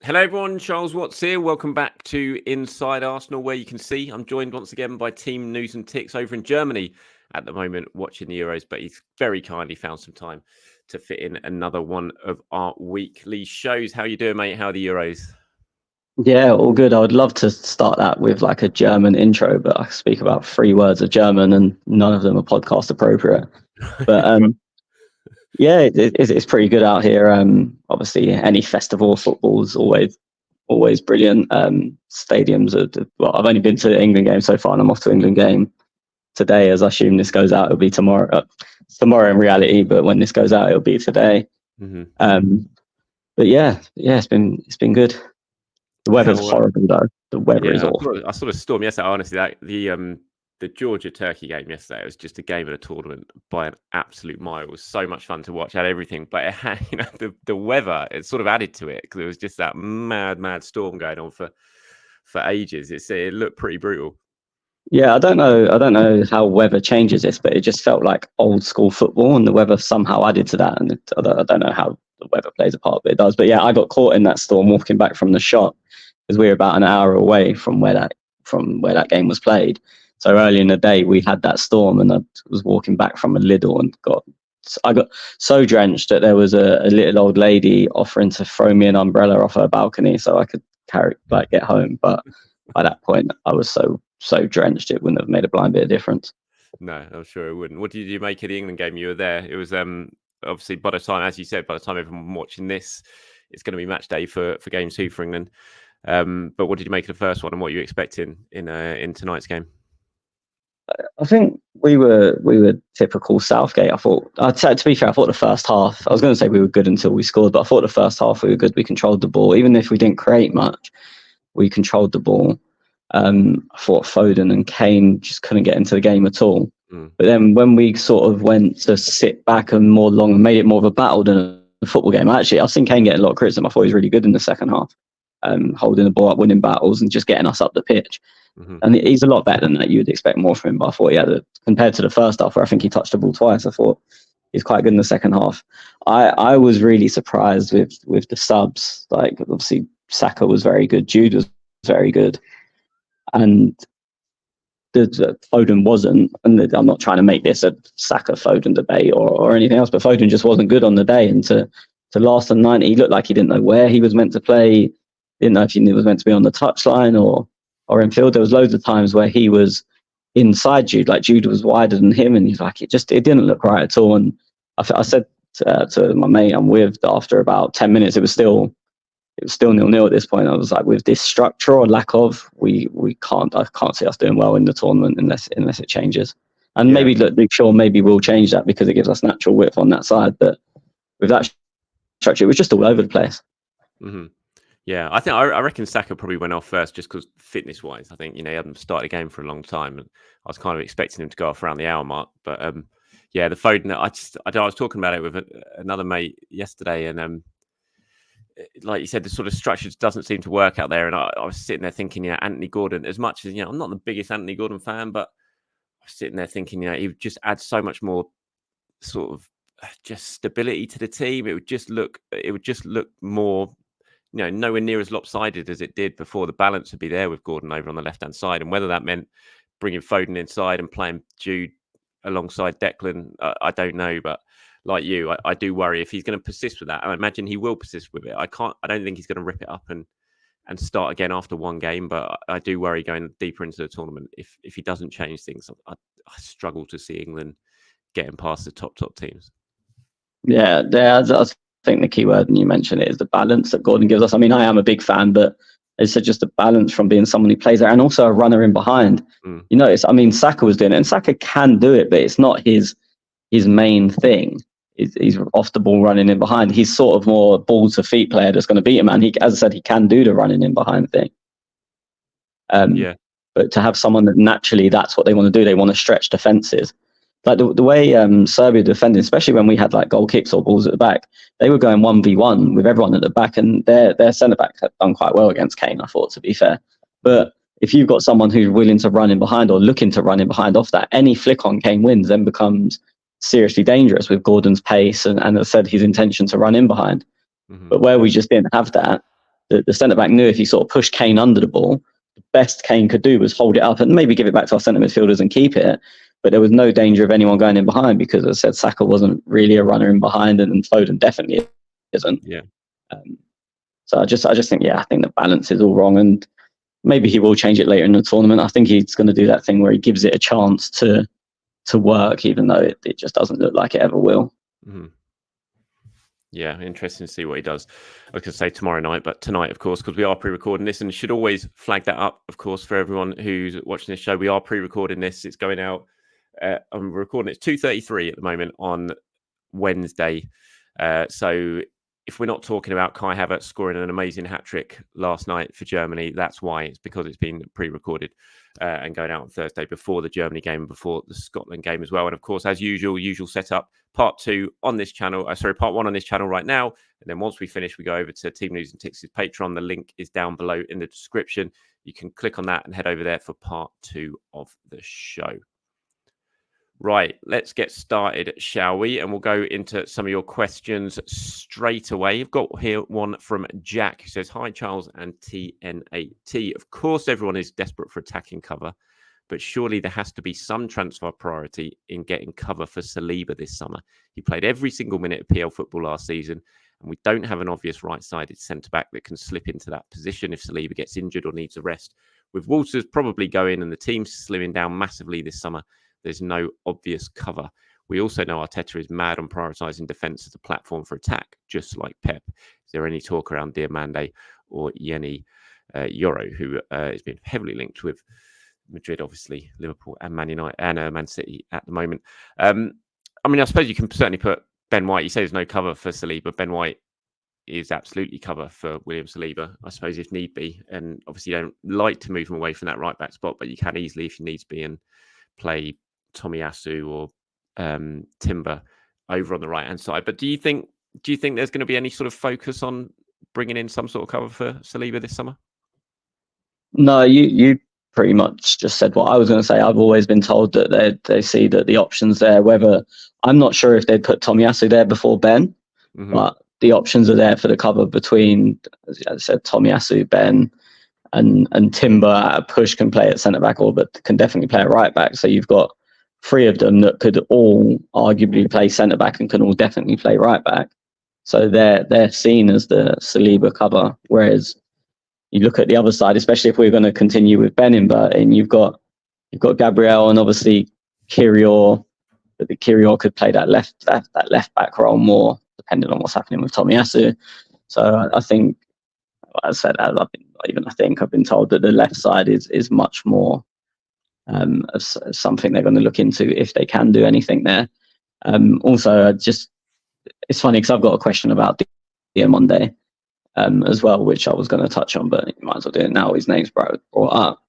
Hello everyone, Charles Watts here. Welcome back to Inside Arsenal, where you can see I'm joined once again by Team News and Ticks over in Germany at the moment watching the Euros, but he's very kindly found some time to fit in another one of our weekly shows. How you doing, mate? How are the Euros? Yeah, all good. I would love to start that with like a German intro, but I speak about 3 words of German and none of them are podcast appropriate. But yeah, it's pretty good out here. Obviously, any festival of football is always brilliant. Stadiums well, I've only been to the England game so far, and I'm off to England game today. As I assume this goes out, it'll be tomorrow. Tomorrow in reality, but when this goes out, it'll be today. Mm-hmm. But yeah, it's been good. The weather's horrible though. The weather is awful. I saw a storm yesterday. Honestly, that the Georgia-Turkey game yesterday, it was just a game of a tournament by an absolute mile. It was so much fun to watch. Had everything, but it had, the weather. It sort of added to it because it was just that mad storm going on for ages. It looked pretty brutal. Yeah, I don't know how weather changes this, but it just felt like old school football, and the weather somehow added to that. And I don't know how the weather plays a part, but it does. But yeah, I got caught in that storm walking back from the shop because we were about an hour away from where that game was played. So early in the day, we had that storm, and I was walking back from a Lidl and I got so drenched that there was a little old lady offering to throw me an umbrella off her balcony so I could get home. But by that point, I was so drenched it wouldn't have made a blind bit of difference. No, I'm sure it wouldn't. What did you make of the England game? You were there. It was obviously by the time, as you said, by the time everyone watching this, it's going to be match day for game 2 for England. But what did you make of the first one, and what are you expecting in tonight's game? I think we were typical Southgate. I thought, to be fair, I thought the first half, I was going to say we were good until we scored, but I thought the first half we were good. We controlled the ball, even if we didn't create much. We controlled the ball. I thought Foden and Kane just couldn't get into the game at all. But then when we sort of went to sit back and made it more of a battle than a football game. Actually, I've seen Kane getting a lot of criticism. I thought he was really good in the second half, holding the ball up, winning battles, and just getting us up the pitch. Mm-hmm. And he's a lot better than that. You would expect more from him. But I thought, compared to the first half, where I think he touched the ball twice, I thought he's quite good in the second half. I was really surprised with the subs. Like, obviously, Saka was very good. Jude was very good. And the Foden wasn't, and I'm not trying to make this a Saka Foden debate or anything else, but Foden just wasn't good on the day. And to last the 90, he looked like he didn't know where he was meant to play, didn't know if he was meant to be on the touchline or in field. There was loads of times where he was inside Jude, like Jude was wider than him, and he's like, it didn't look right at all. And I said to my mate I'm with, after about 10 minutes, it was still 0-0 at this point. I was like, with this structure or lack of, I can't see us doing well in the tournament unless it changes. And maybe Luke Shaw maybe will change that because it gives us natural width on that side. But with that structure, it was just all over the place. Mm-hmm. Yeah, I reckon Saka probably went off first just because fitness wise. I think he hadn't started a game for a long time, and I was kind of expecting him to go off around the hour mark. But the Foden, I was talking about it with another mate yesterday, and like you said, the sort of structure doesn't seem to work out there. And I was sitting there thinking, Anthony Gordon, as much as, I'm not the biggest Anthony Gordon fan, but I was sitting there thinking, he would just add so much more sort of just stability to the team. It would just look more, nowhere near as lopsided as it did before. The balance would be there with Gordon over on the left-hand side. And whether that meant bringing Foden inside and playing Jude alongside Declan, I don't know, but like you, I do worry if he's going to persist with that. And I imagine he will persist with it. I don't think he's going to rip it up and start again after one game. But I do worry going deeper into the tournament if he doesn't change things. I struggle to see England getting past the top teams. Yeah, I think the key word, and you mentioned it, is the balance that Gordon gives us. I mean, I am a big fan, but it's just a balance from being someone who plays there and also a runner in behind. Saka was doing it, and Saka can do it, but it's not his main thing. He's off the ball running in behind. He's sort of more ball to feet player that's going to beat him. And as I said, he can do the running in behind thing. But to have someone that naturally, that's what they want to do. They want to stretch defenses. Like the way Serbia defended, especially when we had like goal kicks or balls at the back, they were going 1v1 with everyone at the back, and their centre backs have done quite well against Kane, I thought, to be fair. But if you've got someone who's willing to run in behind or looking to run in behind off that, any flick on Kane wins then becomes seriously dangerous with Gordon's pace and as I said, his intention to run in behind. Mm-hmm. But where we just didn't have that, the centre-back knew if he sort of pushed Kane under the ball, the best Kane could do was hold it up and maybe give it back to our centre midfielders and keep it. But there was no danger of anyone going in behind because, as I said, Saka wasn't really a runner in behind, and Foden definitely isn't. Yeah. So I just think, I think the balance is all wrong, and maybe he will change it later in the tournament. I think he's going to do that thing where he gives it a chance to work, even though it just doesn't look like it ever will. Mm-hmm. Yeah, interesting to see what he does. I was going to say tomorrow night, but tonight, of course, because we are pre-recording this, and should always flag that up, of course, for everyone who's watching this show. We are pre-recording this. It's going out. I'm recording it. It's 2:33 at the moment on Wednesday. So if we're not talking about Kai Havertz scoring an amazing hat-trick last night for Germany, that's why. It's because it's been pre-recorded and going out on Thursday before the Germany game, before the Scotland game as well. And of course, as usual setup, part 2 on this channel, part 1 on this channel right now. And then once we finish, we go over to Team News and Tix' Patreon. The link is down below in the description. You can click on that and head over there for part 2 of the show. Right, let's get started, shall we? And we'll go into some of your questions straight away. I've got here one from Jack, who says, "Hi, Charles and TNAT. Of course, everyone is desperate for attacking cover, but surely there has to be some transfer priority in getting cover for Saliba this summer. He played every single minute of PL football last season, and we don't have an obvious right-sided centre-back that can slip into that position if Saliba gets injured or needs a rest. With Walters probably going and the team slimming down massively this summer, there's no obvious cover. We also know Arteta is mad on prioritising defence as a platform for attack, just like Pep. Is there any talk around Diomande or Yeni Yoro, who has been heavily linked with Madrid, obviously, Liverpool and Man United and Man City at the moment? I suppose you can certainly put Ben White. You say there's no cover for Saliba. Ben White is absolutely cover for William Saliba, I suppose, if need be. And obviously you don't like to move him away from that right-back spot, but you can easily, if you need to be, and play Tomiyasu or Timber over on the right hand side. But do you think there's going to be any sort of focus on bringing in some sort of cover for Saliba this summer? No, you pretty much just said what I was going to say. I've always been told that they see that the options there. Whether I'm not sure if they'd put Tomiyasu there before Ben, but the options are there for the cover between, as I said, Tomiyasu, Ben, and Timber at a push can play at centre back, but can definitely play at right back. So you've got 3 of them that could all arguably play centre back and can all definitely play right back. So they're seen as the Saliba cover. Whereas you look at the other side, especially if we're going to continue with Ben inverting, you've got Gabriel and obviously Kirior. But the Kirior could play that left back role more, depending on what's happening with Tomiyasu. So I think, as I said, I've been told that the left side is much more of something they're going to look into if they can do anything there. Also, it's funny because I've got a question about Diomande as well, which I was going to touch on, but you might as well do it now. His name's brought up.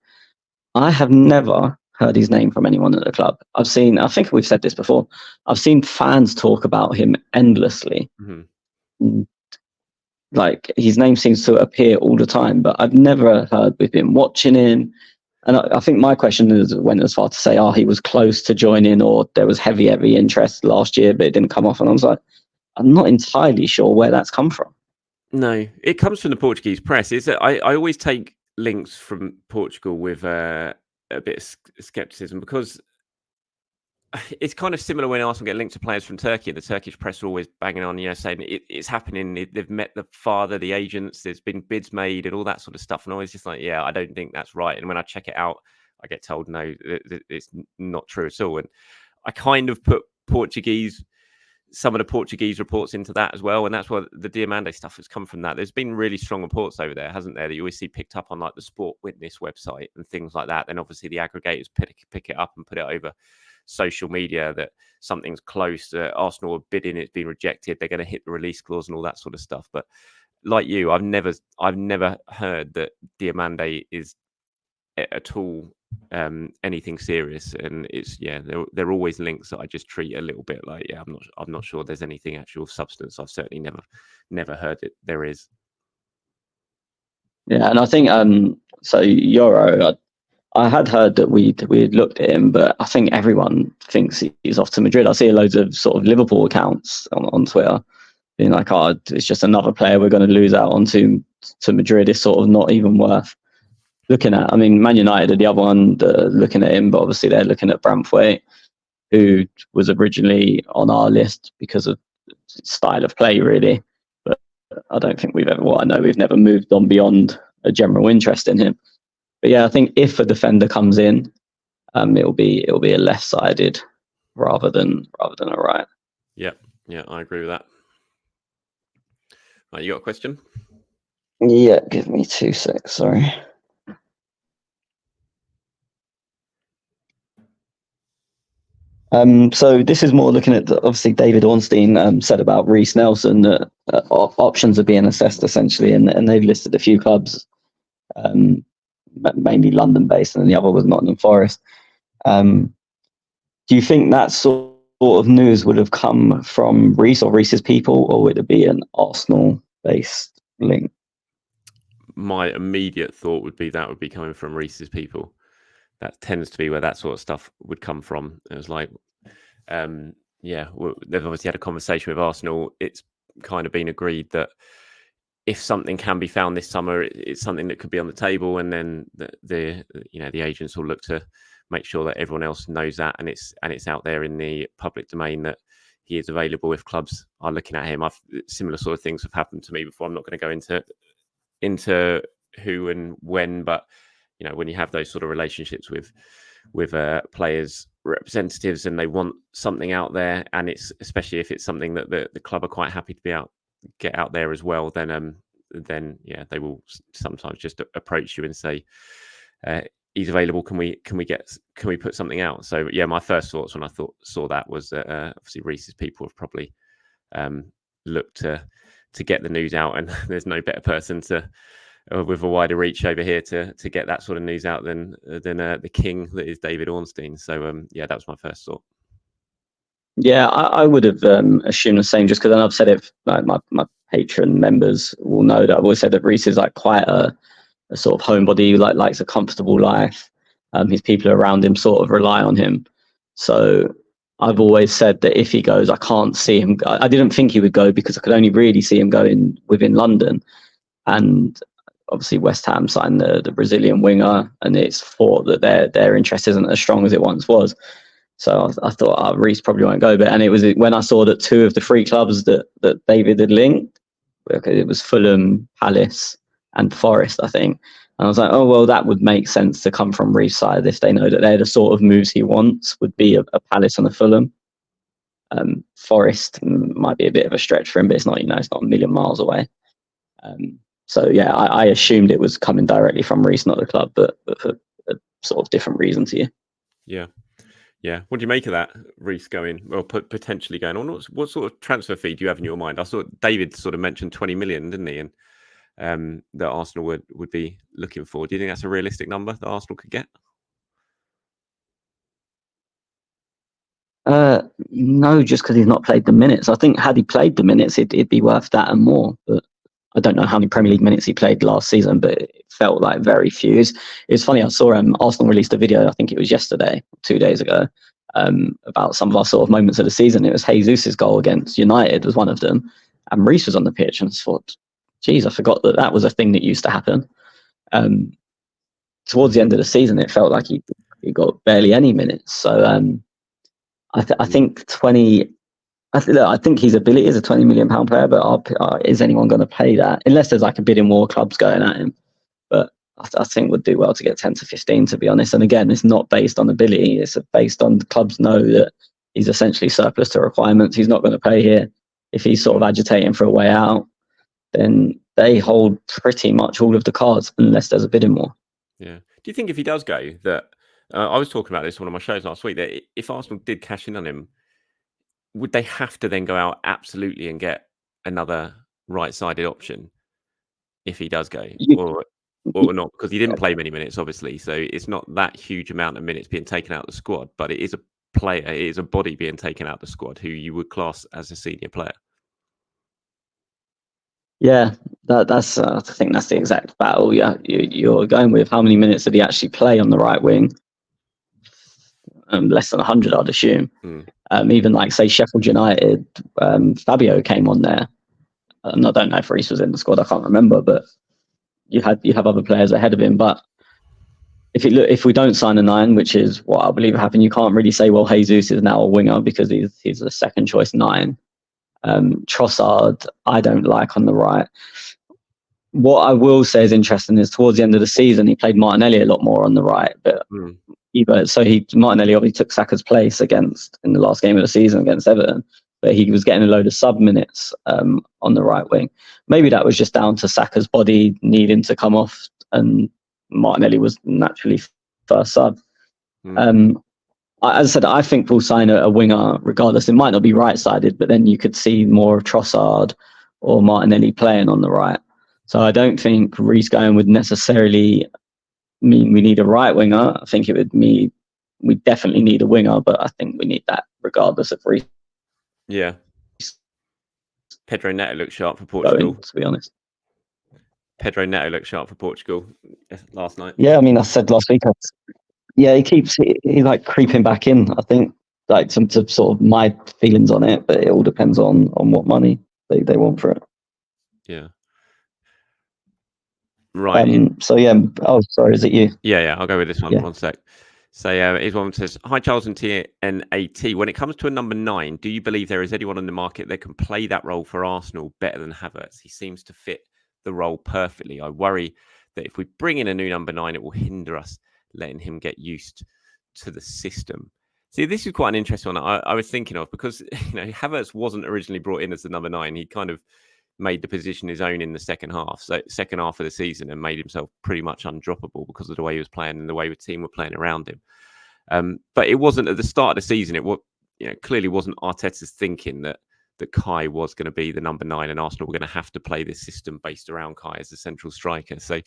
I have never heard his name from anyone at the club. I think we've said this before, I've seen fans talk about him endlessly. Like, his name seems to appear all the time, but I've never heard we've been watching him. And I think my question went as far to say, he was close to joining, or there was heavy interest last year, but it didn't come off. And I was like, I'm not entirely sure where that's come from. No, it comes from the Portuguese press. I always take links from Portugal with a bit of skepticism, because it's kind of similar when Arsenal get linked to players from Turkey. The Turkish press are always banging on, saying it's happening. They've met the father, the agents. There's been bids made and all that sort of stuff. And I was just like, I don't think that's right. And when I check it out, I get told no, it's not true at all. And I kind of put some of the Portuguese reports into that as well. And that's why the Diomande stuff has come from that. There's been really strong reports over there, hasn't there, that you always see picked up on, like the Sport Witness website and things like that. Then obviously the aggregators pick it up and put it over social media that something's close. Arsenal are bidding, it's been rejected, they're going to hit the release clause and all that sort of stuff. But like you, I've never heard that Diomande is at all anything serious. And it's they're always links that I just treat a little bit like I'm not sure there's anything actual substance. I've certainly never heard it there is. And I think so Yoro, I had heard that we had looked at him, but I think everyone thinks he's off to Madrid. I see loads of sort of Liverpool accounts on Twitter being like, it's just another player we're going to lose out onto to Madrid is sort of not even worth looking at. I mean, Man United are the other one looking at him, but obviously they're looking at Braithwaite, who was originally on our list because of style of play, really. But I don't think we've never moved on beyond a general interest in him. But yeah, I think if a defender comes in, it'll be a left-sided rather than a right. Yeah, I agree with that. Right, you got a question? Yeah, give me 2 secs. Sorry. So this is more looking at obviously David Ornstein said about Reiss Nelson that options are being assessed essentially, and they've listed a few clubs, mainly London-based, and then the other was Nottingham Forest. Do you think that sort of news would have come from Reiss or Reiss's people, or would it be an Arsenal-based link? My immediate thought would be that would be coming from Reiss's people. That tends to be where that sort of stuff would come from. It was like, they've obviously had a conversation with Arsenal. It's kind of been agreed that if something can be found this summer, it's something that could be on the table, and then the agents will look to make sure that everyone else knows that, and it's out there in the public domain that he is available if clubs are looking at him. Similar sort of things have happened to me before. I'm not going to go into who and when, but when you have those sort of relationships with players' representatives and they want something out there, and it's especially if it's something that the club are quite happy to get out there as well, then they will sometimes just approach you and say, he's available, can we put something out? So yeah, my first thoughts when I saw that was that obviously Reiss's people have probably looked to get the news out, and there's no better person with a wider reach over here to get that sort of news out than the king that is David Ornstein. So that was my first thought. Yeah, I would have assumed the same, just because I've said it. Like my patron members will know that I've always said that Reiss is like quite a sort of homebody, likes a comfortable life. His people around him sort of rely on him. So I've always said that if he goes, I can't see him. I didn't think he would go because I could only really see him going within London, and obviously West Ham signed the Brazilian winger, and it's thought that their interest isn't as strong as it once was. So I thought Reiss probably won't go. But it was when I saw that 2 of the 3 clubs that David had linked, it was Fulham, Palace, and Forest, I think. And I was like, oh well, that would make sense to come from Reiss' side if they know that they're the sort of moves he wants. Would be a Palace and a Fulham. Forest might be a bit of a stretch for him, but it's not a million miles away. So yeah, I assumed it was coming directly from Reiss, not the club, but for a sort of different reason to you. Yeah. What do you make of that, Reiss going, or potentially going on? What sort of transfer fee do you have in your mind? I saw David sort of mentioned 20 million, didn't he? And that Arsenal would be looking for. Do you think that's a realistic number that Arsenal could get? No, just because he's not played the minutes. I think had he played the minutes, it'd be worth that and more. But I don't know how many Premier League minutes he played last season, but it felt like very few. It's funny, I saw Arsenal released a video, I think it was yesterday, 2 days ago, about some of our sort of moments of the season. It was Jesus' goal against United was one of them, and Reiss was on the pitch, and I thought, geez, I forgot that was a thing that used to happen. Towards the end of the season, it felt like he got barely any minutes. So I think 20... I think his ability is a £20 million player, but is anyone going to pay that? Unless there's like a bidding war clubs going at him. But I think would do well to get 10 to 15, to be honest. And again, it's not based on ability. It's based on the clubs know that he's essentially surplus to requirements. He's not going to pay here. If he's sort of agitating for a way out, then they hold pretty much all of the cards unless there's a bidding war. Yeah. Do you think if he does go, that I was talking about this on one of my shows last week, that if Arsenal did cash in on him, would they have to then go out absolutely and get another right-sided option if he does go, or not? Because he didn't play many minutes, obviously, so it's not that huge amount of minutes being taken out of the squad, but it is a player, it is a body being taken out of the squad who you would class as a senior player. Yeah, that's I think that's the exact battle. Yeah, you're going with how many minutes did he actually play on the right wing? Less than 100, I'd assume. Even like say Sheffield United, Fabio came on there, and I don't know if Reiss was in the squad. I can't remember, but you have other players ahead of him. But if we don't sign a 9, which is what I believe happened, you can't really say, well, Jesus is now a winger because he's a second choice 9. Trossard, I don't like on the right. What I will say is interesting is towards the end of the season, he played Martinelli a lot more on the right, but Martinelli obviously took Saka's place in the last game of the season against Everton, but he was getting a load of sub minutes on the right wing. Maybe that was just down to Saka's body needing to come off, and Martinelli was naturally first sub. As I said, I think we'll sign a winger regardless. It might not be right-sided, but then you could see more of Trossard or Martinelli playing on the right. So I don't think Reiss going would necessarily mean we need a right winger. I think it would mean we definitely need a winger, but I think we need that regardless of Reiss. Yeah. Pedro Neto looked sharp for Portugal. To be honest. Pedro Neto looked sharp for Portugal last night. Yeah, I mean, I said last week. Yeah, he like creeping back in. I think like some sort of my feelings on it, but it all depends on what money they want for it. Yeah. Right. So yeah. Oh, sorry. Is it you? Yeah. I'll go with this one. Yeah. 1 sec. So his one says, "Hi Charles and TNAT. When it comes to a number 9, do you believe there is anyone on the market that can play that role for Arsenal better than Havertz? He seems to fit the role perfectly. I worry that if we bring in a new number 9, it will hinder us letting him get used to the system." See, this is quite an interesting one I was thinking of, because Havertz wasn't originally brought in as the number 9. He kind of made the position his own in the second half of the season, and made himself pretty much undroppable because of the way he was playing and the way the team were playing around him. But it wasn't at the start of the season. It clearly wasn't Arteta's thinking that Kai was going to be the number 9 and Arsenal were going to have to play this system based around Kai as the central striker. So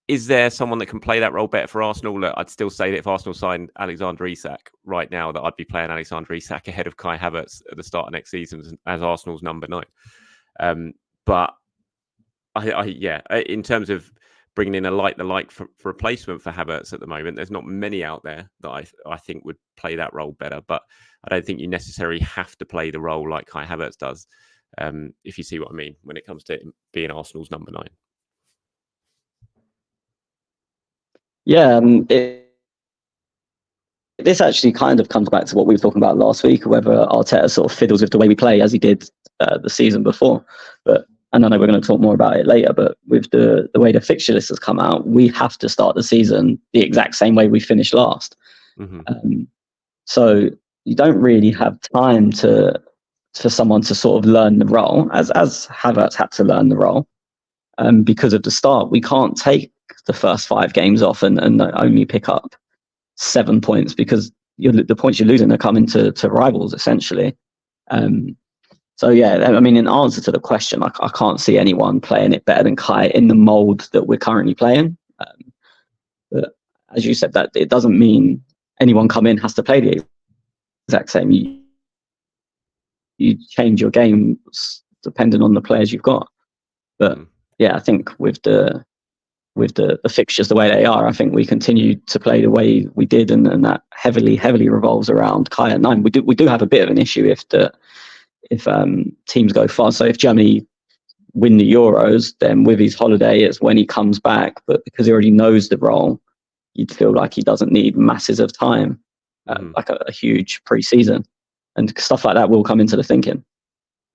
is there someone that can play that role better for Arsenal? Look, I'd still say that if Arsenal signed Alexander Isak right now, that I'd be playing Alexander Isak ahead of Kai Havertz at the start of next season as Arsenal's number 9. But in terms of bringing in a like for replacement for Havertz at the moment, there's not many out there that I think would play that role better. But I don't think you necessarily have to play the role like Kai Havertz does, if you see what I mean, when it comes to being Arsenal's number 9. Yeah, this actually kind of comes back to what we were talking about last week, whether Arteta sort of fiddles with the way we play as he did the season before. And I know we're going to talk more about it later, but with the way the fixture list has come out, we have to start the season the exact same way we finished last. So you don't really have time for someone to sort of learn the role, as Havertz had to learn the role. Because of the start, we can't take the first 5 games off and only pick up 7 points, because the points you're losing are coming to rivals essentially. So yeah, I mean, in answer to the question, I can't see anyone playing it better than Kai in the mold that we're currently playing. But as you said, that it doesn't mean anyone come in has to play the exact same. You change your games depending on the players you've got. But yeah, I think with the fixtures the way they are, I think we continue to play the way we did, and that heavily revolves around Kai at 9. We do have a bit of an issue if teams go far. So if Germany win the Euros, then with his holiday, it's when he comes back. But because he already knows the role, you'd feel like he doesn't need masses of time, like a huge pre-season, and stuff like that will come into the thinking.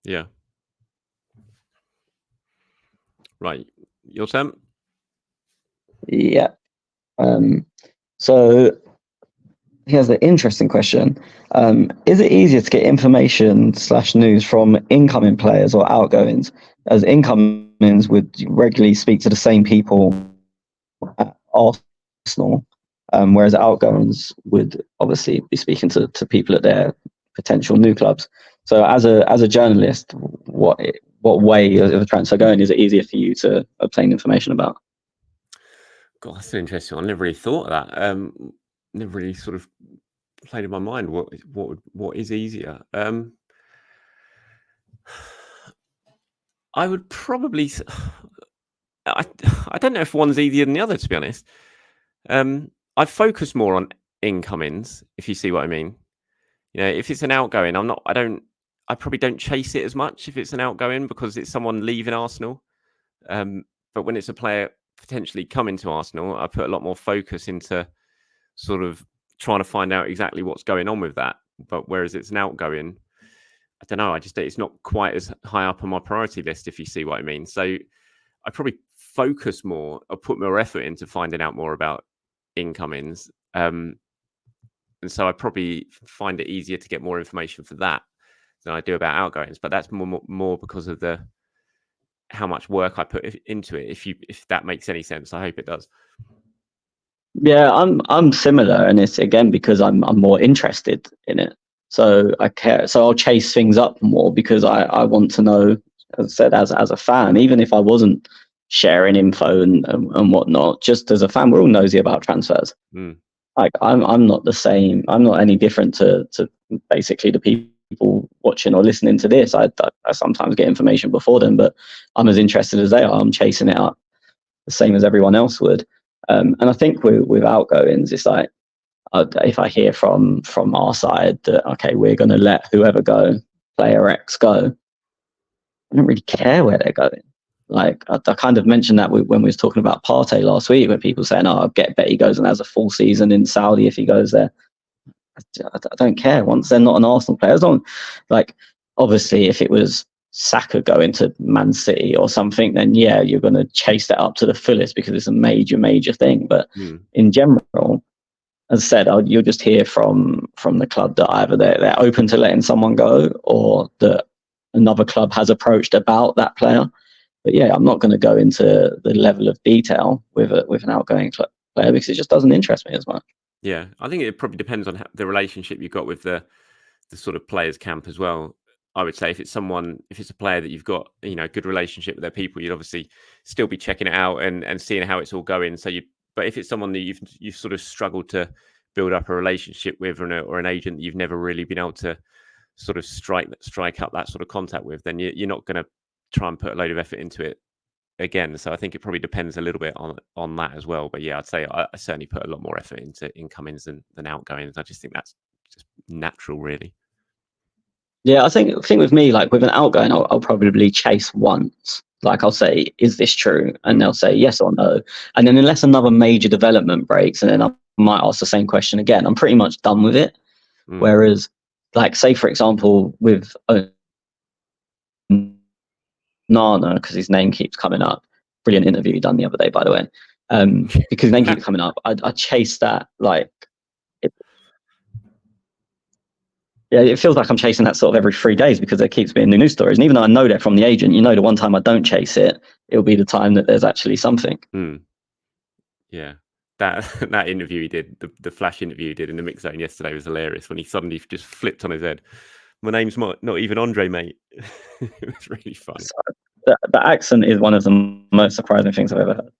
Yeah. Right. Your turn? Yeah. So here's the interesting question. Is it easier to get information / news from incoming players or outgoings, as incomings would regularly speak to the same people at Arsenal, whereas outgoings would obviously be speaking to people at their potential new clubs? So as a journalist, what way of the transfer going is it easier for you to obtain information about? God, that's an interesting one. I never really thought of that. Never really sort of played in my mind what is easier. I would probably. I don't know if one's easier than the other, to be honest. I focus more on incomings, if you see what I mean. If it's an outgoing, I probably don't chase it as much if it's an outgoing, because it's someone leaving Arsenal. but when it's a player potentially coming to Arsenal, I put a lot more focus into sort of trying to find out exactly what's going on with that. But whereas it's an outgoing, I don't know. It's not quite as high up on my priority list, if you see what I mean. So I probably focus more or put more effort into finding out more about incomings. And so I probably find it easier to get more information for that than I do about outgoings. But that's more because of how much work I put into it. If that makes any sense, I hope it does. Yeah, I'm similar, and it's again because I'm more interested in it. So I care. So I'll chase things up more because I want to know. As I said, as a fan, even if I wasn't sharing info and whatnot, just as a fan, we're all nosy about transfers. Like I'm not the same. I'm not any different to basically the people watching or listening to this. I sometimes get information before them, but I'm as interested as they are. I'm chasing it up the same as everyone else would. And I think with outgoings, it's like if I hear from our side that okay, we're going to let whoever go, player X go, I don't really care where they're going. Like I kind of mentioned that when we was talking about Partey last week, where people saying, "Oh, I bet he goes and has a full season in Saudi if he goes there." I don't care. Once they're not an Arsenal player, as long like obviously if it was Saka going to Man City or something, then yeah, you're going to chase that up to the fullest because it's a major thing. But in general, as I said, you'll just hear from the club that either they're open to letting someone go or that another club has approached about that player. But yeah, I'm not going to go into the level of detail with an outgoing player because it just doesn't interest me as much. Yeah, I think it probably depends on the relationship you've got with the sort of players camp as well. I would say if it's a player that you've got, a good relationship with their people, you'd obviously still be checking it out and seeing how it's all going. But if it's someone that you've sort of struggled to build up a relationship with or an agent that you've never really been able to sort of strike up that sort of contact with, then you're not going to try and put a load of effort into it again. So I think it probably depends a little bit on that as well. But yeah, I'd say I certainly put a lot more effort into incomings than outgoings. I just think that's just natural, really. Yeah, I think with me, like with an outgoing, I'll probably chase once. Like I'll say, "Is this true?" And they'll say yes or no. And then unless another major development breaks, and then I might ask the same question again, I'm pretty much done with it. Whereas, like say for example, with Nana, because his name keeps coming up. Brilliant interview done the other day, by the way. Because his name keeps coming up, I chase that like. Yeah, it feels like I'm chasing that sort of every 3 days because there keeps being new news stories. And even though I know that from the agent, the one time I don't chase it, it'll be the time that there's actually something. Yeah, that interview he did, the flash interview he did in the mix zone yesterday was hilarious when he suddenly just flipped on his head. My name's not even Andre, mate. It was really funny. So, the accent is one of the most surprising things I've ever heard.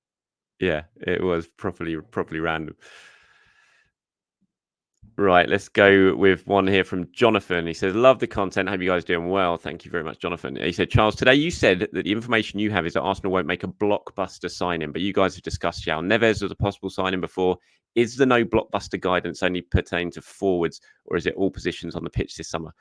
Yeah, it was properly random. Right, let's go with one here from Jonathan. He says, "Love the content. Hope you guys are doing well." Thank you very much, Jonathan. He said, "Charles, today you said that the information you have is that Arsenal won't make a blockbuster signing, but you guys have discussed João Neves as a possible signing before. Is the no blockbuster guidance only pertain to forwards, or is it all positions on the pitch this summer?"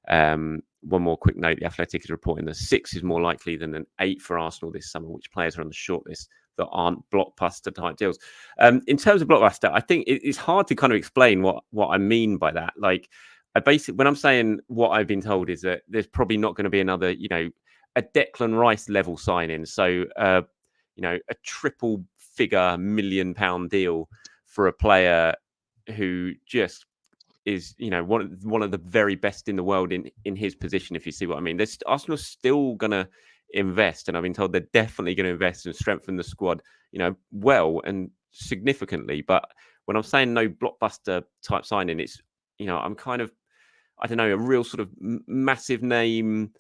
One more quick note: the Athletic is reporting that 6 is more likely than an 8 for Arsenal this summer, which players are on the shortlist that aren't blockbuster type deals. In terms of blockbuster, I think it's hard to kind of explain what I mean by that. Like, when I'm saying what I've been told is that there's probably not going to be another, a Declan Rice level signing. So, a triple figure £1 million deal for a player who just is, one of the very best in the world in his position, if you see what I mean. Arsenal's still going to invest, and I've been told they're definitely going to invest and strengthen the squad, well and significantly. But when I'm saying no blockbuster type signing, it's, I'm kind of, I don't know, a real sort of massive name,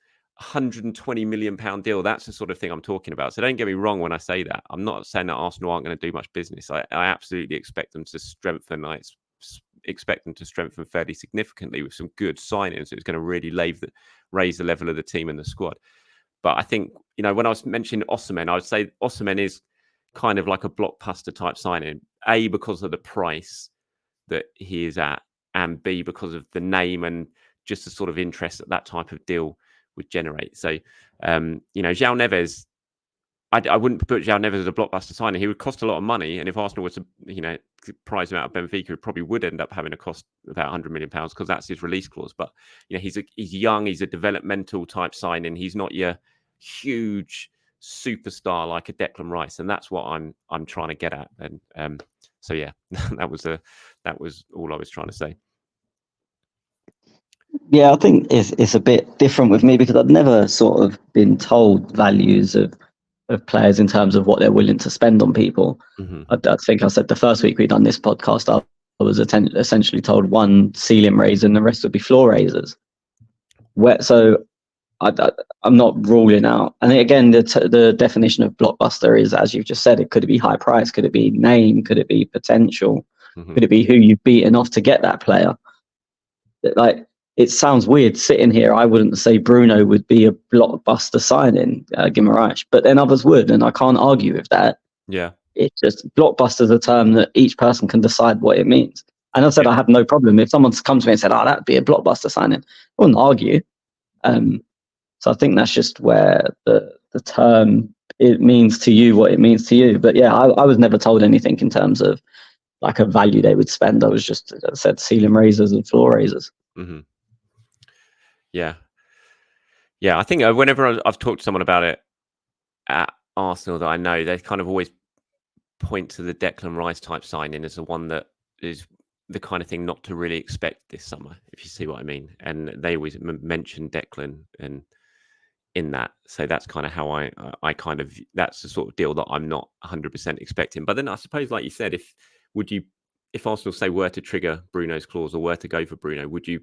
£120 million deal. That's the sort of thing I'm talking about. So don't get me wrong when I say that. I'm not saying that Arsenal aren't going to do much business. I absolutely expect them to strengthen. I expect them to strengthen fairly significantly with some good signings. It's going to really raise the level of the team and the squad. But I think, when I was mentioning Osimhen, I would say Osimhen is kind of like a blockbuster type signing, A, because of the price that he is at, and B, because of the name and just the sort of interest that type of deal would generate. So, João Neves, I wouldn't put João Neves as a blockbuster signing. He would cost a lot of money, and if Arsenal were to, prize him out of Benfica, it probably would end up having a cost about £100 million because that's his release clause. But he's young, he's a developmental type signing. He's not your huge superstar like a Declan Rice, and that's what I'm trying to get at. And so yeah, that was all I was trying to say. Yeah, I think it's a bit different with me because I've never sort of been told values of players in terms of what they're willing to spend on people. Mm-hmm. I think I said the first week we done this podcast, I was essentially told one ceiling raiser and the rest would be floor raisers. So I'm not ruling out. And again, the definition of blockbuster is, as you've just said, it could be high price, could it be name, could it be potential, could it be who you've beaten off to get that player? Like, it sounds weird sitting here. I wouldn't say Bruno would be a blockbuster signing, Guimaraes, but then others would, and I can't argue with that. Yeah. It's just blockbuster is a term that each person can decide what it means. And I said I have no problem if someone's come to me and said, "Oh, that'd be a blockbuster signing." I wouldn't argue. So I think that's just where the term, it means to you what it means to you. But yeah, I was never told anything in terms of like a value they would spend. I was just, as I said, ceiling raisers and floor raisers. Mm-hmm. Yeah. I think whenever I've talked to someone about it at Arsenal that I know, they kind of always point to the Declan Rice type signing as the one that is the kind of thing not to really expect this summer, if you see what I mean. And they always mention Declan and in that. So that's kind of how I kind of, that's the sort of deal that I'm not 100% expecting. But then I suppose, like you said, if Arsenal say were to trigger Bruno's clause or were to go for Bruno, would you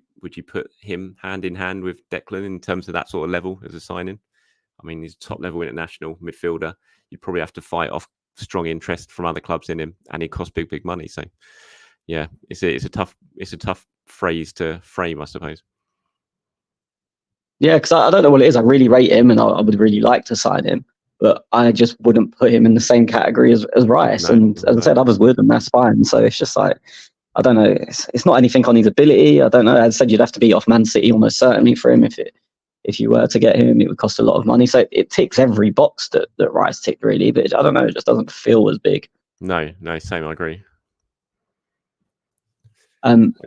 put him hand in hand with Declan in terms of that sort of level as a signing? I mean, he's a top level international midfielder. You'd probably have to fight off strong interest from other clubs in him, and he costs big money. So yeah, it's a tough phrase to frame, I suppose. Yeah, because I don't know what it is. I really rate him, and I would really like to sign him, but I just wouldn't put him in the same category as Rice. No, and as I said, others would, and that's fine. So it's just like, I don't know. It's not anything on his ability. I don't know. As I said, you'd have to beat off Man City almost certainly for him if you were to get him. It would cost a lot of money. So it ticks every box that Rice ticked, really. But I don't know. It just doesn't feel as big. No, same. I agree.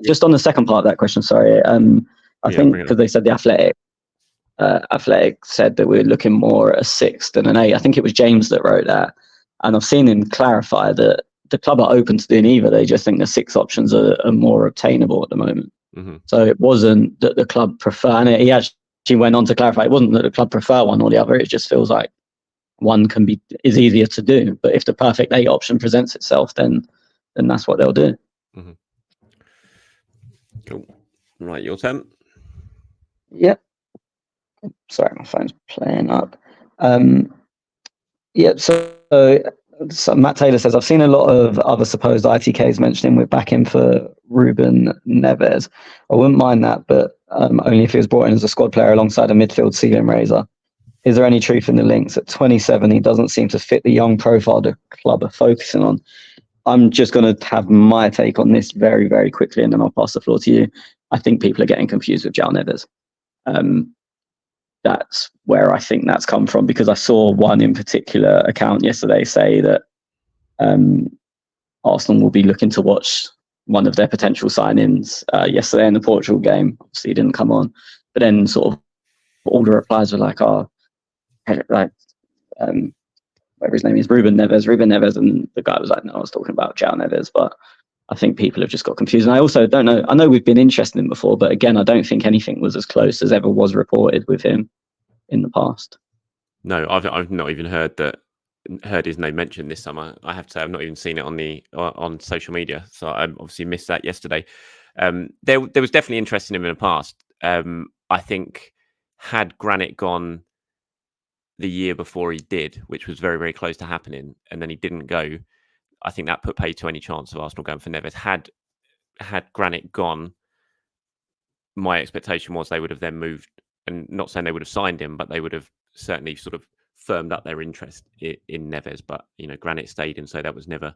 Just on the second part of that question, sorry. I think because they said the Athletic said that we're looking more at a 6 than an 8. I think it was James that wrote that, and I've seen him clarify that the club are open to doing either. They just think the 6 options are more obtainable at the moment. Mm-hmm. So it wasn't that the club prefer, and he actually went on to clarify, it wasn't that the club prefer one or the other. It just feels like one is easier to do. But if the perfect 8 option presents itself, then that's what they'll do. Mm-hmm. Cool. Right, your turn. Yep. Sorry, my phone's playing up. So Matt Taylor says, I've seen a lot of other supposed ITKs mentioning we're back in for Ruben Neves. I wouldn't mind that, but only if he was brought in as a squad player alongside a midfield ceiling raiser. Is there any truth in the links? At 27, he doesn't seem to fit the young profile the club are focusing on. I'm just going to have my take on this very, very quickly, and then I'll pass the floor to you. I think people are getting confused with João Neves. That's where I think that's come from, because I saw one in particular account yesterday say that Arsenal will be looking to watch one of their potential signings yesterday in the Portugal game. Obviously, he didn't come on, but then sort of all the replies were like, whatever his name is, Ruben Neves, and the guy was like, no, I was talking about João Neves. But I think people have just got confused. And I also don't know, I know we've been interested in him before, but again, I don't think anything was as close as ever was reported with him in the past. No, I've not even heard his name mentioned this summer. I have to say, I've not even seen it on social media, so I obviously missed that yesterday. There was definitely interest in him in the past. I think had Granit gone the year before he did, which was very, very close to happening, and then he didn't go, I think that put paid to any chance of Arsenal going for Neves. Had Granit gone, my expectation was they would have then moved, and not saying they would have signed him, but they would have certainly sort of firmed up their interest in Neves. But Granit stayed, and so it was never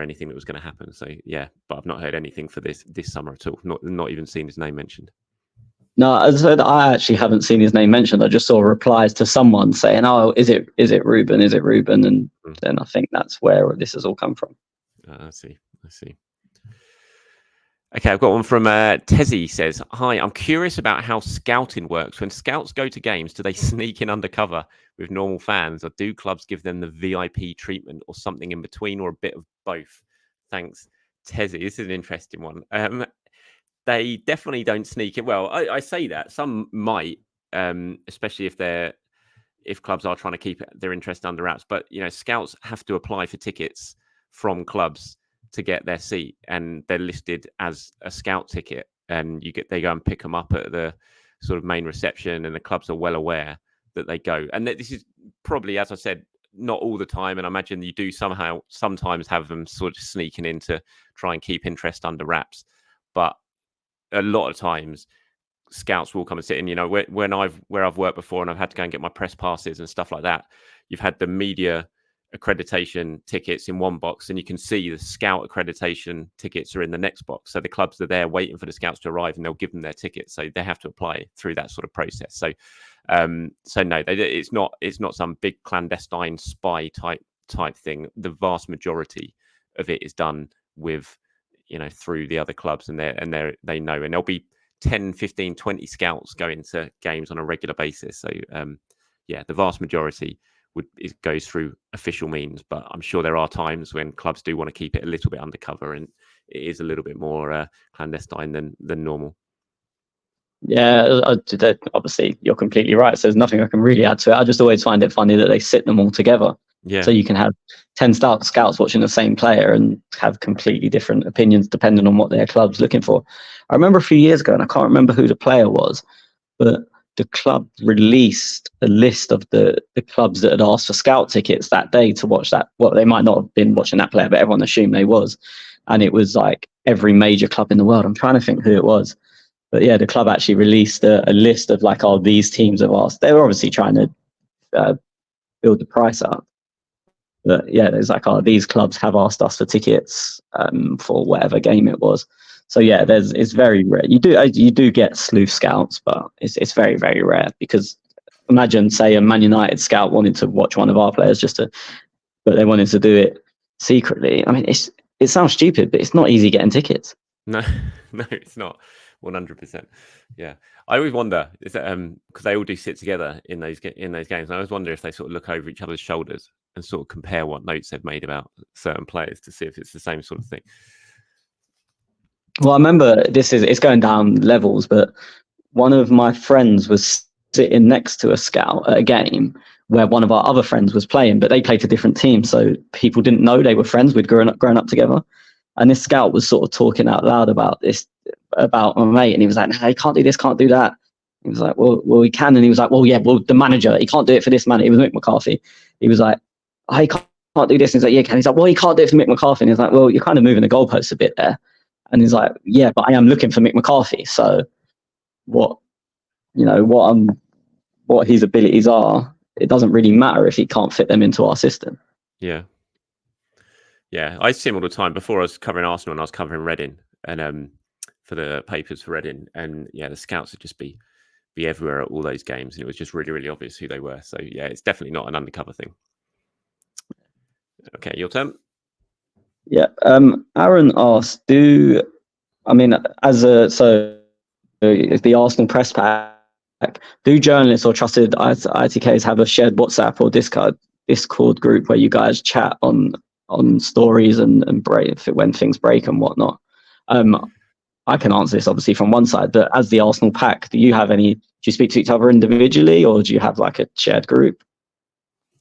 anything that was going to happen. So yeah, but I've not heard anything for this summer at all. Not even seen his name mentioned. No, as I said, I actually haven't seen his name mentioned. I just saw replies to someone saying, "Oh, is it Ruben? Is it Ruben?" And then I think that's where this has all come from. I see. Okay, I've got one from Tezzy says, "Hi, I'm curious about how scouting works. When scouts go to games, do they sneak in undercover with normal fans, or do clubs give them the VIP treatment, or something in between, or a bit of both?" Thanks, Tezzy. This is an interesting one. They definitely don't sneak in. Well, I say that some might, especially if clubs are trying to keep their interest under wraps. But scouts have to apply for tickets from clubs to get their seat, and they're listed as a scout ticket, and they go and pick them up at the sort of main reception, and the clubs are well aware that they go. And this is probably, as I said, not all the time, and I imagine you do sometimes have them sort of sneaking in to try and keep interest under wraps, but a lot of times scouts will come and sit in. Where I've worked before and I've had to go and get my press passes and stuff like that, you've had the media accreditation tickets in one box, and you can see the scout accreditation tickets are in the next box. So the clubs are there waiting for the scouts to arrive, and they'll give them their tickets. So they have to apply through that sort of process. So no, it's not some big clandestine spy type thing. The vast majority of it is done with through the other clubs, and they know, and there'll be 10, 15, 20 scouts going to games on a regular basis. So the vast majority goes through official means, but I'm sure there are times when clubs do want to keep it a little bit undercover, and it is a little bit more clandestine than normal. Yeah, obviously you're completely right. So there's nothing I can really add to it. I just always find it funny that they sit them all together. Yeah. So you can have 10 scouts watching the same player and have completely different opinions depending on what their club's looking for. I remember a few years ago, and I can't remember who the player was, but the club released a list of the clubs that had asked for scout tickets that day to watch that. Well, they might not have been watching that player, but everyone assumed they was. And it was like every major club in the world. I'm trying to think who it was. But yeah, the club actually released a list of like, oh, these teams have asked. They were obviously trying to build the price up. But yeah, there's like, oh, these clubs have asked us for tickets for whatever game it was. So yeah, it's very rare. You do get sleuth scouts, but it's very, very rare, because imagine, say, a Man United scout wanted to watch one of our players but they wanted to do it secretly. I mean, it sounds stupid, but it's not easy getting tickets. No, it's not. 100%. Yeah, I always wonder, is that because they all do sit together in those games, and I always wonder if they sort of look over each other's shoulders and sort of compare what notes they've made about certain players to see if it's the same sort of thing. Well, I remember it's going down levels, but one of my friends was sitting next to a scout at a game where one of our other friends was playing, but they played for different teams, so people didn't know they were friends. We'd grown up together, and this scout was sort of talking out loud about my mate, and he was like, "No, he can't do this, can't do that." He was like, "Well, he can," and he was like, "Well, yeah, well, the manager, he can't do it for this man." It was Mick McCarthy. He was like, "Oh, he can't do this." And he's like, "Yeah, can?" He's like, "Well, he can't do it for Mick McCarthy." And he's like, "Well, you're kind of moving the goalposts a bit there." And he's like, "Yeah, but I am looking for Mick McCarthy. So what his abilities are, it doesn't really matter if he can't fit them into our system." Yeah. I see him all the time. Before I was covering Arsenal, and I was covering Reading, and for the papers for Reading, and the scouts would just be everywhere at all those games, and it was just really, really obvious who they were. So yeah, it's definitely not an undercover thing. Okay, your turn. Yeah. Aaron asked, the Arsenal press pack, do journalists or trusted ITKs have a shared WhatsApp or Discord group where you guys chat on stories and break when things break and whatnot? I can answer this obviously from one side, but as the Arsenal pack, do you speak to each other individually, or do you have like a shared group?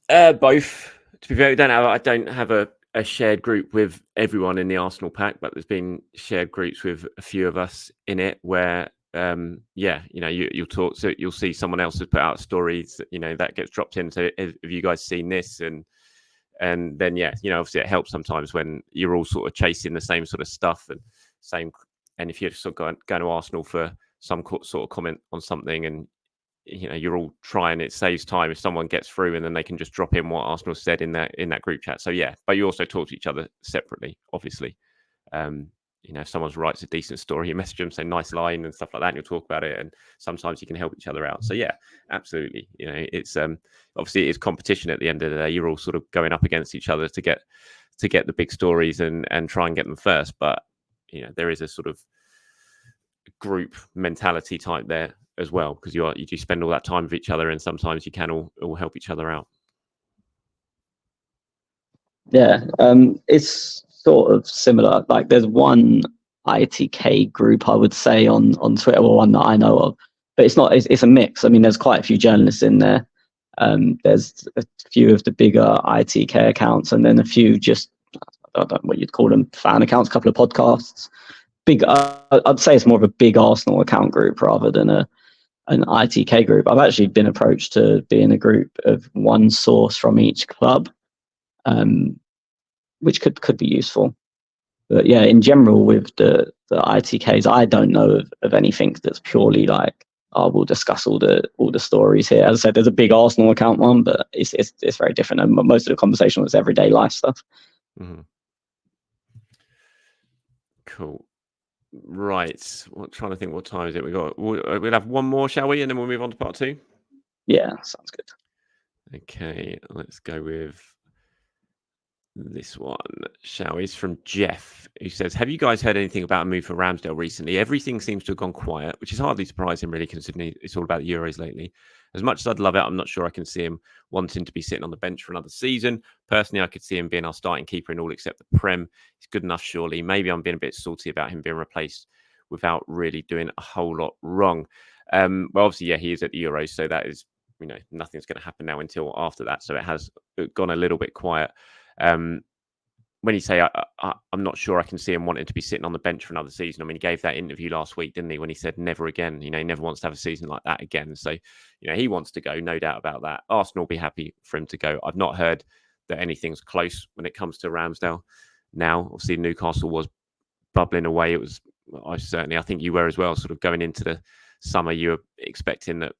Both. To be fair, I don't have a shared group with everyone in the Arsenal pack, but there's been shared groups with a few of us in it where you'll talk, so you'll see someone else has put out stories, that gets dropped in. So have you guys seen this? And then obviously it helps sometimes when you're all sort of chasing the same sort of stuff and if you're sort of going to Arsenal for some sort of comment on something, and you're all trying, it saves time if someone gets through and then they can just drop in what Arsenal said in that group chat. So yeah, but you also talk to each other separately, obviously. if someone writes a decent story, you message them, say nice line and stuff like that, and you'll talk about it. And sometimes you can help each other out. So yeah, absolutely. It's obviously it is competition at the end of the day. You're all sort of going up against each other to get the big stories and try and get them first. But there is a sort of group mentality type there as well, because you do spend all that time with each other, and sometimes you can all help each other out. Yeah, it's sort of similar. Like there's one ITK group, I would say, on Twitter, or one that I know of, but it's not. It's a mix. I mean, there's quite a few journalists in there. There's a few of the bigger ITK accounts, and then a few just, I don't know what you'd call them, fan accounts, a couple of podcasts. Big, I'd say it's more of a big Arsenal account group rather than an ITK group. I've actually been approached to be in a group of one source from each club, which could be useful. But yeah, in general, with the ITKs, I don't know of anything that's purely like, we'll discuss all the stories here. As I said, there's a big Arsenal account one, but it's very different. And most of the conversation was everyday life stuff. Mm-hmm. Cool. Right. I'm trying to think what time is it. We'll have one more, shall we? And then we'll move on to part 2. Yeah, sounds good. Okay, let's go with this one, shall we? It's from Jeff, who says, have you guys heard anything about a move for Ramsdale recently? Everything seems to have gone quiet, which is hardly surprising, really, considering it's all about the Euros lately. As much as I'd love it, I'm not sure I can see him wanting to be sitting on the bench for another season. Personally, I could see him being our starting keeper in all except the Prem. He's good enough, surely. Maybe I'm being a bit salty about him being replaced without really doing a whole lot wrong. Well, obviously, yeah, he is at the Euros, so that is, nothing's going to happen now until after that. So it has gone a little bit quiet. When you say I'm not sure I can see him wanting to be sitting on the bench for another season. I mean, he gave that interview last week, didn't he? When he said never again. He never wants to have a season like that again. So, he wants to go, no doubt about that. Arsenal will be happy for him to go. I've not heard that anything's close when it comes to Ramsdale. Now, obviously, Newcastle was bubbling away. It was, I think you were as well, sort of going into the summer, you were expecting that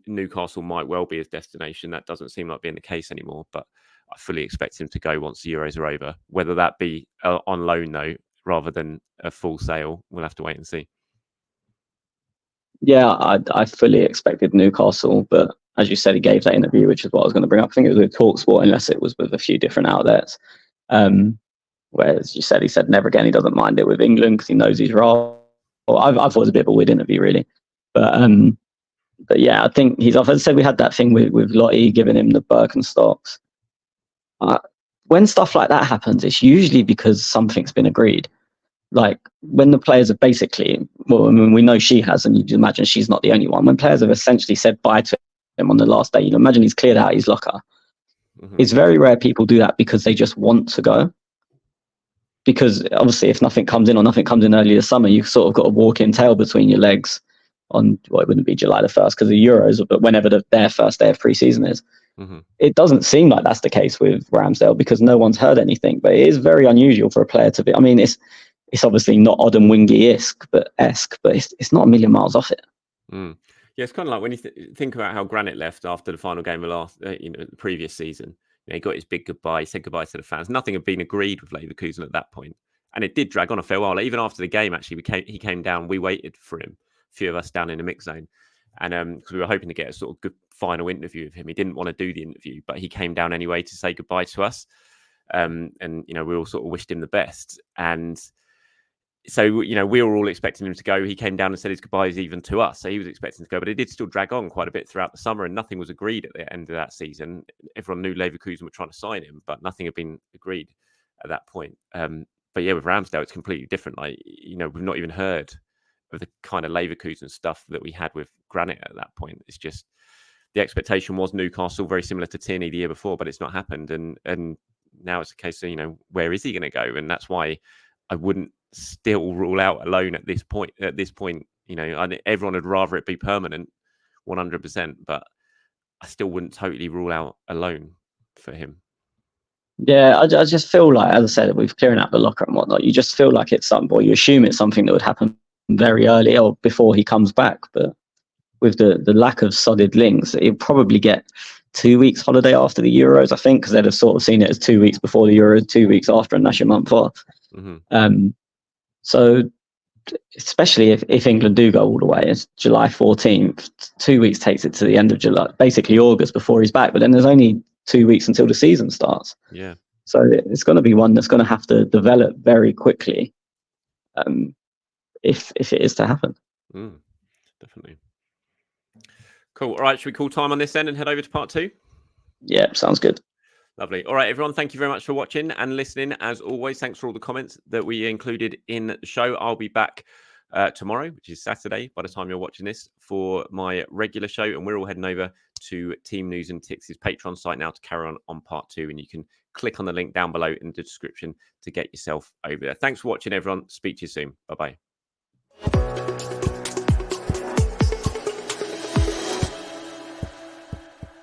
Newcastle might well be his destination. That doesn't seem like being the case anymore, but I fully expect him to go once the Euros are over. Whether that be on loan, though, rather than a full sale, we'll have to wait and see. Yeah, I fully expected Newcastle, but as you said, he gave that interview, which is what I was going to bring up. I think it was with TalkSport, unless it was with a few different outlets. Whereas you said, he said never again. He doesn't mind it with England because he knows he's wrong. I thought it was a bit of a weird interview, really. But yeah, I think he's off. As I said, we had that thing with Lottie giving him the Birkenstocks. When stuff like that happens, it's usually because something's been agreed. Like when the players have basically, well, I mean, we know she has, and you imagine she's not the only one. When players have essentially said bye to him on the last day, imagine he's cleared out his locker. Mm-hmm. It's very rare people do that because they just want to go. Because obviously, if nothing comes in or nothing comes in early this summer, you've sort of got a walking tail between your legs on, well, it wouldn't be July the 1st because of the Euros, but whenever their first day of pre-season is. Mm-hmm. It doesn't seem like that's the case with Ramsdale because no one's heard anything, but it is very unusual for a player to be. I mean, it's obviously not Odom Wingy-esque, but it's not a million miles off it. Mm. Yeah, it's kind of like when you think about how Granit left after the final game of the previous season. He got his big goodbye. He said goodbye to the fans. Nothing had been agreed with Leverkusen at that point, and it did drag on a fair while. Even after the game, actually, he came down. We waited for him, a few of us down in the mix zone. And because we were hoping to get a sort of good final interview with him. He didn't want to do the interview, but he came down anyway to say goodbye to us. And, we all sort of wished him the best. And so, we were all expecting him to go. He came down and said his goodbyes even to us. So he was expecting to go, but it did still drag on quite a bit throughout the summer and nothing was agreed at the end of that season. Everyone knew Leverkusen were trying to sign him, but nothing had been agreed at that point. But yeah, with Ramsdale, it's completely different. Like, we've not even heard of the kind of Leverkusen stuff that we had with Granit at that point. It's just the expectation was Newcastle, very similar to Tierney the year before, but it's not happened. And now it's a case of, where is he going to go? And that's why I wouldn't still rule out a loan at this point. Everyone would rather it be permanent, 100%, but I still wouldn't totally rule out a loan for him. Yeah, I just feel like, as I said, we've clearing out the locker and whatnot. You just feel like it's something, or you assume it's something that would happen very early or before he comes back. But with the lack of solid links, he'll probably get 2 weeks holiday after the Euros, I think, because they'd have sort of seen it as 2 weeks before the Euros, 2 weeks after, and that's your month off. Mm-hmm. So especially if England do go all the way, it's July 14th. 2 weeks takes it to the end of July, basically August before he's back. But then there's only 2 weeks until the season starts. Yeah. So it's going to be one that's going to have to develop very quickly, if it is to happen. Definitely. Cool. All right, should we call time on this end and head over to part 2? Yeah, sounds good. Lovely. All right, everyone, thank you very much for watching and listening. As always, thanks for all the comments that we included in the show. I'll be back tomorrow, which is Saturday, by the time you're watching this, for my regular show. And we're all heading over to Team News and Tix' Patreon site now to carry on part 2. And you can click on the link down below in the description to get yourself over there. Thanks for watching, everyone. Speak to you soon. Bye-bye.